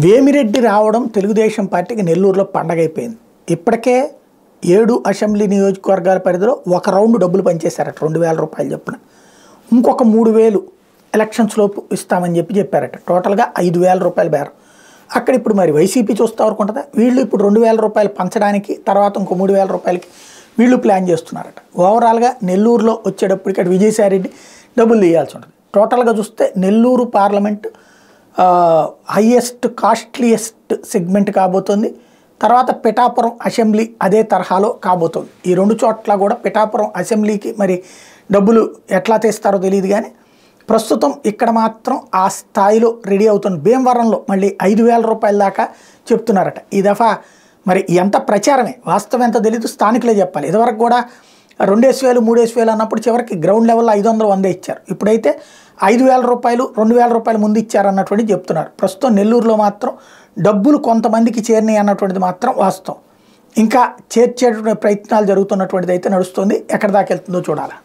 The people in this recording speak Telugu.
వేమిరెడ్డి రావడం తెలుగుదేశం పార్టీకి నెల్లూరులో పండగ అయిపోయింది. ఇప్పటికే 7 అసెంబ్లీ నియోజకవర్గాల పరిధిలో ఒక రౌండ్ డబ్బులు పంచేశారట, 2,000 రూపాయలు చొప్పున. ఇంకొక 3,000 ఎలక్షన్స్ లోపు ఇస్తామని చెప్పారట. టోటల్గా 5,000 రూపాయలు బేరం. అక్కడ ఇప్పుడు మరి వైసీపీ చూస్తూ వరకుంటుందా? వీళ్ళు ఇప్పుడు 2,000 రూపాయలు పంచడానికి, తర్వాత ఇంకో 3,000 రూపాయలకి వీళ్ళు ప్లాన్ చేస్తున్నారట. ఓవరాల్గా నెల్లూరులో వచ్చేటప్పటికి అటు విజయసాయిరెడ్డి డబ్బులు తీయాల్సి ఉంటుంది. టోటల్గా చూస్తే Nellore parliament highest costliest segment కాబోతుంది. తర్వాత పిఠాపురం అసెంబ్లీ అదే తరహాలో కాబోతుంది. ఈ 2 చోట్ల కూడా పిఠాపురం అసెంబ్లీకి మరి డబ్బులు ఎట్లా తీస్తారో తెలియదు, కానీ ప్రస్తుతం ఇక్కడ మాత్రం ఆ స్థాయిలో రెడీ అవుతుంది. భీమవరంలో మళ్ళీ 5,000 రూపాయల దాకా చెప్తున్నారట. ఈ దఫా మరి ఎంత ప్రచారమే, వాస్తవం ఎంత తెలీదు, స్థానికులే చెప్పాలి. ఇదివరకు కూడా 2,000 3,000 అన్నప్పుడు చివరికి గ్రౌండ్ లెవెల్లో 500 100 ఇచ్చారు. ఇప్పుడైతే 5,000 రూపాయలు 2,000 రూపాయలు ముందు ఇచ్చారన్నటువంటి చెప్తున్నారు. ప్రస్తుతం నెల్లూరులో మాత్రం డబ్బులు కొంతమందికి చేరినాయి అన్నటువంటిది మాత్రం వాస్తవం. ఇంకా చేర్చేటువంటి ప్రయత్నాలు జరుగుతున్నటువంటిది అయితే నడుస్తుంది. ఎక్కడి దాకా వెళ్తుందో చూడాలి.